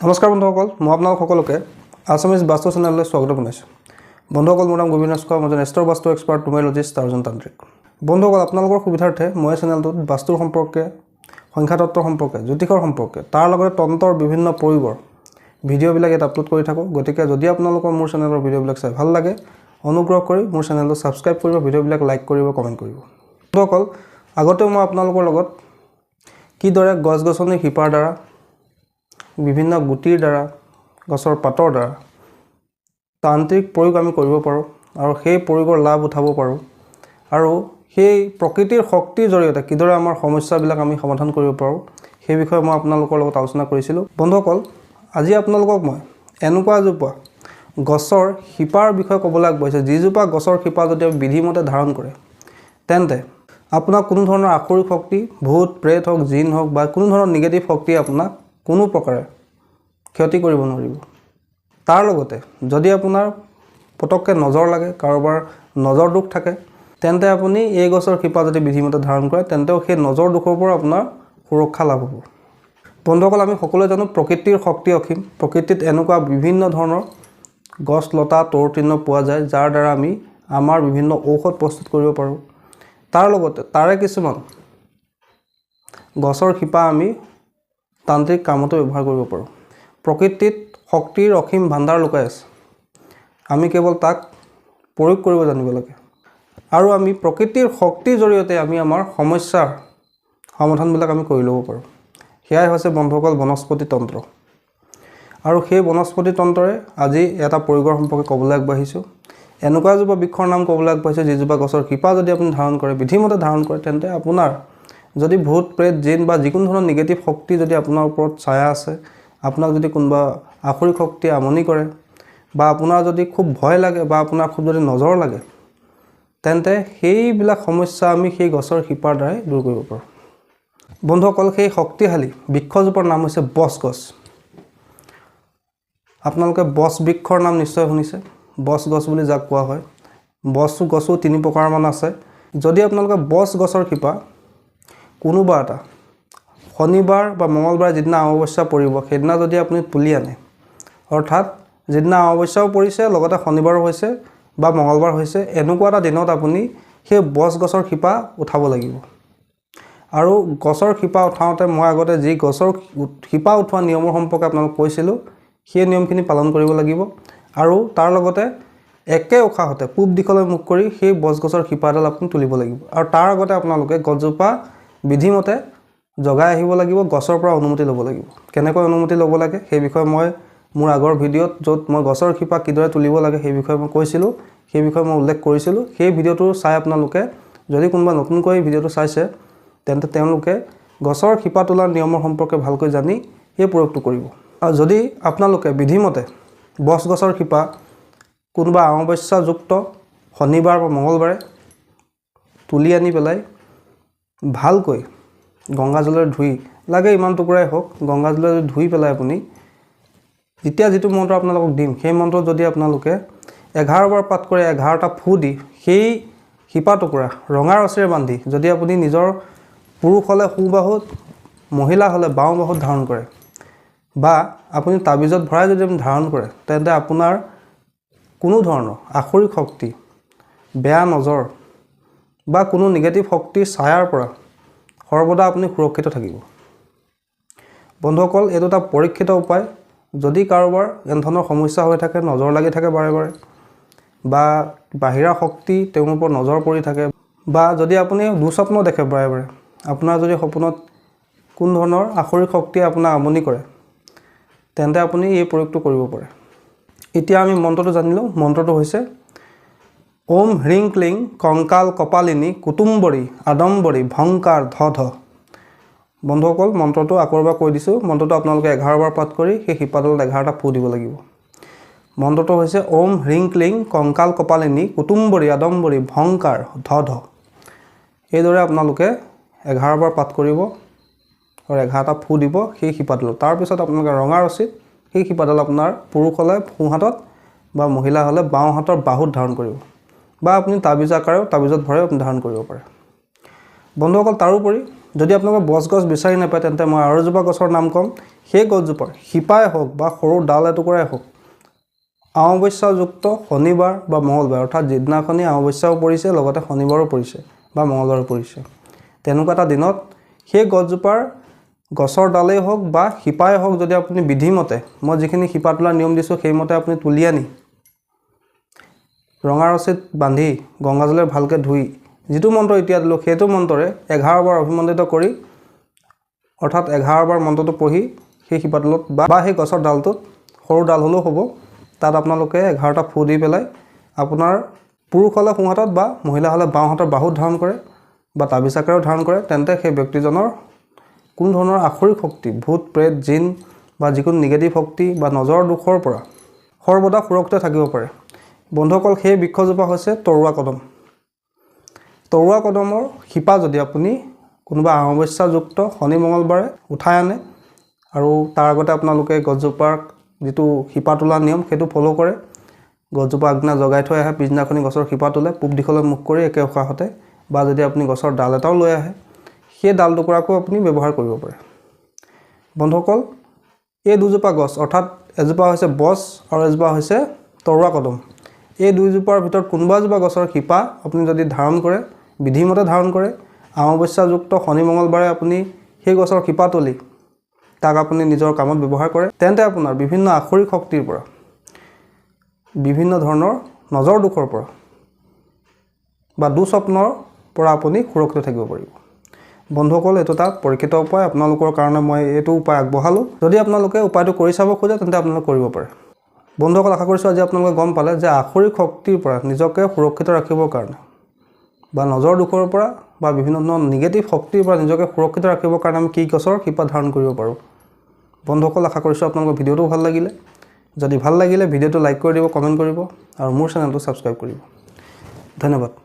নমস্কাৰ বন্ধুসকল, মই আপোনালোক সকলোকে আছামিজ বাস্তু চেনেললৈ স্বাগত জনাইছোঁ। বন্ধুসকল, মোৰ নাম গোবিন্দ নস্কৰ, মই এষ্ট্ৰ বাস্তু এক্সপাৰ্ট নুমেৰলজিষ্ট অৰ্জুন তান্ত্ৰিক। বন্ধুসকল, আপোনালোকৰ সুবিধাৰ্থে মই চেনেলটোত বাস্তুৰ সম্পৰ্কে, সংখ্যাতত্ত্ব সম্পৰ্কে, জ্যোতিষৰ সম্পৰ্কে, তাৰ লগতে তন্ত্ৰৰ বিভিন্ন প্ৰয়োগৰ ভিডিঅ'বিলাক ইয়াত আপলোড কৰি থাকোঁ। গতিকে যদি আপোনালোকৰ মোৰ চেনেলৰ ভিডিঅ'বিলাক চাই ভাল লাগে, অনুগ্ৰহ কৰি মোৰ চেনেলটো ছাবস্ক্ৰাইব কৰিব, ভিডিঅ'বিলাক লাইক কৰিব, কমেণ্ট কৰিব। বন্ধুসকল, আগতেও মই আপোনালোকৰ লগত কিদৰে গছ-গছনিৰ শিপাৰ দ্বাৰা, বিভিন্ন গুটিৰ দ্বাৰা, গছৰ পাতৰ দ্বাৰা তান্ত্ৰিক প্ৰয়োগ আমি কৰিব পাৰোঁ আৰু সেই প্ৰয়োগৰ লাভ উঠাব পাৰোঁ, আৰু সেই প্ৰকৃতিৰ শক্তিৰ জৰিয়তে কিদৰে আমাৰ সমস্যাবিলাক আমি সমাধান কৰিব পাৰোঁ, সেই বিষয়ে মই আপোনালোকৰ লগত আলোচনা কৰিছিলোঁ। বন্ধুসকল, আজি আপোনালোকক মই এনেকুৱা এজোপা গছৰ শিপাৰ বিষয়ে ক'বলৈ আগবাঢ়িছোঁ, যিজোপা গছৰ শিপা যদি আমি বিধিমতে ধাৰণ কৰে, তেন্তে আপোনাক কোনো ধৰণৰ আসুৰিক শক্তি, ভূত প্ৰেত হওক, জিন হওক বা কোনো ধৰণৰ নিগেটিভ শক্তিয়ে আপোনাক কোনো প্ৰকাৰে ক্ষতি কৰিব নোৱাৰিব। তাৰ লগতে যদি আপোনাৰ পটককৈ নজৰ লাগে, কাৰোবাৰ নজৰ দোষ থাকে, তেন্তে আপুনি এই গছৰ শিপা যদি বিধিমতে ধাৰণ কৰে, তেন্তেও সেই নজৰ দোষৰ পৰা আপোনাৰ সুৰক্ষা লাভ হ'ব। বন্ধুসকল, আমি সকলোৱে জানো প্ৰকৃতিৰ শক্তি অসীম। প্ৰকৃতিত এনেকুৱা বিভিন্ন ধৰণৰ গছ লতা তৰুতৃণ পোৱা যায়, যাৰ দ্বাৰা আমি আমাৰ বিভিন্ন ঔষধ প্ৰস্তুত কৰিব পাৰোঁ। তাৰ লগতে তাৰে কিছুমান গছৰ শিপা আমি তান্ত্ৰিক কামতো ব্যৱহাৰ কৰিব পাৰোঁ। প্ৰকৃতিত শক্তিৰ অসীম ভাণ্ডাৰ লুকাই আছে, আমি কেৱল তাক প্ৰয়োগ কৰিব জানিব লাগে, আৰু আমি প্ৰকৃতিৰ শক্তিৰ জৰিয়তে আমি আমাৰ সমস্যাৰ সমাধানবিলাক আমি কৰি ল'ব পাৰোঁ। সেয়াই হৈছে বন্ধুসকল বনস্পতি তন্ত্ৰ, আৰু সেই বনস্পতি তন্ত্ৰৰে আজি এটা প্ৰয়োগৰ সম্পৰ্কে ক'বলৈ আগবাঢ়িছোঁ। এনেকুৱা এজোপা বৃক্ষৰ নাম ক'বলৈ আগবাঢ়িছোঁ, যিজোপা গছৰ শিপা যদি আপুনি ধাৰণ কৰে, বিধিমতে ধাৰণ কৰে, তেন্তে আপোনাৰ যদি ভূত প্ৰেত জিন বা যিকোনো ধৰণৰ নিগেটিভ শক্তি যদি আপোনাৰ ওপৰত ছায়া আছে, আপোনাক যদি কোনোবা আসুৰিক শক্তিয়ে আমনি কৰে, বা আপোনাৰ যদি খুব ভয় লাগে, বা আপোনাৰ খুব যদি নজৰ লাগে, তেন্তে সেইবিলাক সমস্যা আমি সেই গছৰ শিপাৰ দ্বাৰাই দূৰ কৰিব পাৰোঁ। বন্ধুসকল, সেই শক্তিশালী বৃক্ষজোপাৰ নাম হৈছে বচ গছ। আপোনালোকে বচ বৃক্ষৰ নাম নিশ্চয় শুনিছে, বচ গছ বুলি যাক কোৱা হয়। বচ গছো তিনি প্ৰকাৰমান আছে। যদি আপোনালোকে বচ গছৰ শিপা কোনোবা এটা শনিবাৰ বা মঙলবাৰ যিদিনা অমাৱস্যা পৰিব, সেইদিনা যদি আপুনি তুলি আনে, অৰ্থাৎ যিদিনা অমাৱস্যাও পৰিছে, লগতে শনিবাৰো হৈছে বা মঙলবাৰ হৈছে, এনেকুৱা এটা দিনত আপুনি সেই বচ গছৰ শিপা উঠাব লাগিব। আৰু গছৰ শিপা উঠাওঁতে মই আগতে যি গছৰ শিপা উঠোৱা নিয়মৰ সম্পৰ্কে আপোনালোক কৈছিলোঁ, সেই নিয়মখিনি পালন কৰিব লাগিব। আৰু তাৰ লগতে একে উশাহতে পূব দিশলৈ মুখ কৰি সেই বচ গছৰ শিপাডাল আপুনি তুলিব লাগিব, আৰু তাৰ আগতে আপোনালোকে গছজোপা বিধিমতে জগাই আহিব লাগিব, গছৰ পৰা অনুমতি ল'ব লাগিব। কেনেকৈ অনুমতি ল'ব লাগে সেই বিষয়ে মই মোৰ আগৰ ভিডিঅ'ত, য'ত মই গছৰ শিপা কিদৰে তুলিব লাগে সেই বিষয়ে মই কৈছিলোঁ, সেই বিষয়ে মই উল্লেখ কৰিছিলোঁ। সেই ভিডিঅ'টো চাই আপোনালোকে, যদি কোনোবা নতুনকৈ ভিডিঅ'টো চাইছে, তেন্তে তেওঁলোকে গছৰ শিপা তোলাৰ নিয়মৰ সম্পৰ্কে ভালকৈ জানি এই প্ৰয়োগটো কৰিব। আৰু যদি আপোনালোকে বিধিমতে বচ গছৰ শিপা কোনোবা অমাৱস্যাযুক্ত শনিবাৰ বা মঙলবাৰে তুলি আনি পেলাই ভালকৈ গংগাজলেৰে ধুই, লাগে ইমান টুকুৰাই হওক, গংগাজলেৰে ধুই পেলাই আপুনি যেতিয়া যিটো মন্ত্ৰ আপোনালোকক দিম, সেই মন্ত্ৰ যদি আপোনালোকে 11 বাৰ পাঠ কৰি 11টা ফু দি সেই শিপা টুকুৰা ৰঙা ৰছীৰে বান্ধি যদি আপুনি নিজৰ পুৰুষ হ'লে সোঁ বাহুত, মহিলা হ'লে বাওঁ বাহুত ধাৰণ কৰে, বা আপুনি তাবিজত ভৰাই যদি আপুনি ধাৰণ কৰে, তেন্তে আপোনাৰ কোনো ধৰণৰ আসুৰিক শক্তি, বেয়া নজৰ বা কোনো নিগেটিভ শক্তিৰ ছায়াৰ পৰা সৰ্বদা আপুনি সুৰক্ষিত থাকিব। বন্ধুসকল, এইটো এটা পৰীক্ষিত উপায়। যদি কাৰোবাৰ এনেধৰণৰ সমস্যা হৈ থাকে, নজৰ লাগি থাকে বাৰে বাৰে, বা বাহিৰা শক্তি তেওঁৰ ওপৰত নজৰ পৰি থাকে, বা যদি আপুনি দুঃস্বপ্ন দেখে বাৰে বাৰে, আপোনাৰ যদি সপোনত কোনো ধৰণৰ আসুৰিক শক্তিয়ে আপোনাক আমনি কৰে, তেন্তে আপুনি এই প্ৰয়োগটো কৰিব পাৰে। এতিয়া আমি মন্ত্ৰটো জানিলোঁ। মন্ত্ৰটো হৈছে ওম হ্ৰিং ক্লিং কংকাল কপালিনী কুটুম্বৰী আদম্বৰী ভংকাৰ ধ ধ। বন্ধুসকল, মন্ত্ৰটো আকৌ এবাৰ কৈ দিছোঁ। মন্ত্ৰটো আপোনালোকে 11 বাৰ পাঠ কৰি সেই শিপাডালত 11টা ফু দিব লাগিব। মন্ত্ৰটো হৈছে ওম হ্ৰিং ক্লিং কংকাল কপালিনী কুটুম্বৰী আদম্বৰী ভংকাৰ ধ ধ। এইদৰে আপোনালোকে 11 বাৰ পাঠ কৰিব আৰু 11টা ফু দিব সেই শিপাডালত। তাৰপিছত আপোনালোকে ৰঙা ৰছীত সেই শিপাডাল আপোনাৰ পুৰুষ হ'লে সোঁ হাতত বা মহিলা হ'লে বাওঁ হাতৰ বাহুত ধাৰণ কৰিব, বা আপুনি তাবিজ আকাৰেও তাবিজত ভৰাই আপুনি ধাৰণ কৰিব পাৰে। বন্ধুসকল, তাৰোপৰি যদি আপোনালোকে বচ গছ বিচাৰি নাপায়, তেন্তে মই আৰু এজোপা গছৰ নাম ক'ম। সেই গছজোপাৰ শিপাই হওক বা সৰু ডাল এটুকুৰাই হওক অমাৱস্যাযুক্ত শনিবাৰ বা মঙলবাৰ অৰ্থাৎ যিদিনাখনি অমাৱস্যাও পৰিছে লগতে শনিবাৰো পৰিছে বা মঙলবাৰো পৰিছে তেনেকুৱা এটা দিনত সেই গছজোপাৰ গছৰ ডালেই হওক বা শিপাই হওক যদি আপুনি বিধিমতে মই যিখিনি শিপা তোলাৰ নিয়ম দিছোঁ সেইমতে আপুনি তুলি আনি ৰঙা ৰছীত বান্ধি গংগাজলেৰে ভালকৈ ধুই যিটো মন্ত্ৰ এতিয়া দিলোঁ সেইটো মন্ত্ৰৰে 11 বাৰ অভিমন্ত্ৰিত কৰি অৰ্থাৎ 11 বাৰ মন্ত্ৰটো পঢ়ি সেই শিপাডালত বা সেই গছৰ ডালটোত সৰু ডাল হ'লেও হ'ব তাত আপোনালোকে 11টা ফু দি পেলাই আপোনাৰ পুৰুষ হ'লে সোঁ হাতত বা মহিলা হ'লে বাওঁ হাতৰ বাহুত ধাৰণ কৰে বা তাবিজ আকাৰেও ধাৰণ কৰে তেন্তে সেই ব্যক্তিজনৰ কোনো ধৰণৰ আখৰিক শক্তি ভূত প্ৰেত জিন বা যিকোনো নিগেটিভ শক্তি বা নজৰ দোষৰ পৰা সৰ্বদা সুৰক্ষিত থাকিব পাৰে বন্ধুসকল সেই বৃক্ষজোপা হৈছে তৰুৱা কদম তৰুৱা কদমৰ শিপা যদি আপুনি কোনোবা অমাৱস্যাযুক্ত শনি মঙলবাৰে উঠাই আনে আৰু তাৰ আগতে আপোনালোকে গছজোপাৰ যিটো শিপা তোলা নিয়ম সেইটো ফ'ল' কৰে গছজোপা আগদিনা জগাই থৈ আহে পিছদিনাখনি গছৰ শিপা তোলে পূব দিশলৈ মুখ কৰি একে উশাহতে বা যদি আপুনি গছৰ ডাল এটাও লৈ আহে সেই ডাল টুকুৰাকো আপুনি ব্যৱহাৰ কৰিব পাৰে বন্ধুসকল এই দুজোপা গছ অৰ্থাৎ এজোপা হৈছে বছ আৰু এজোপা হৈছে তৰুৱা কদম এই দুইজোপাৰ ভিতৰত কোনোবা এজোপা গছৰ শিপা আপুনি যদি ধাৰণ কৰে বিধিমতে ধাৰণ কৰে অমাৱস্যাযুক্ত শনি মঙলবাৰে আপুনি সেই গছৰ শিপা তুলি তাক আপুনি নিজৰ কামত ব্যৱহাৰ কৰে তেন্তে আপোনাৰ বিভিন্ন আখৰিক শক্তিৰ পৰা বিভিন্ন ধৰণৰ নজৰ দোষৰ পৰা বা দুঃস্বপ্নৰ পৰা আপুনি সুৰক্ষিত থাকিব পাৰিব বন্ধুসকল এইটো এটা পৰীক্ষিত উপায় আপোনালোকৰ কাৰণে মই এইটো উপায় আগবঢ়ালোঁ যদি আপোনালোকে উপায়টো কৰি চাব খোজে তেন্তে আপোনালোকে কৰিব পাৰে বন্ধুসকল আশা কৰিছোঁ আজি আপোনালোকে গম পালে যে আখৰিক শক্তিৰ পৰা নিজকে সুৰক্ষিত ৰাখিবৰ কাৰণে বা নজৰ দোষৰ পৰা বা বিভিন্ন ধৰণৰ নিগেটিভ শক্তিৰ পৰা নিজকে সুৰক্ষিত ৰাখিবৰ কাৰণে আমি কি গছৰ শিপা ধাৰণ কৰিব পাৰোঁ বন্ধুসকল আশা কৰিছোঁ আপোনালোকৰ ভিডিঅ'টো ভাল লাগিলে যদি ভাল লাগিলে ভিডিঅ'টো লাইক কৰি দিব কমেণ্ট কৰিব আৰু মোৰ চেনেলটো ছাবস্ক্ৰাইব কৰিব ধন্যবাদ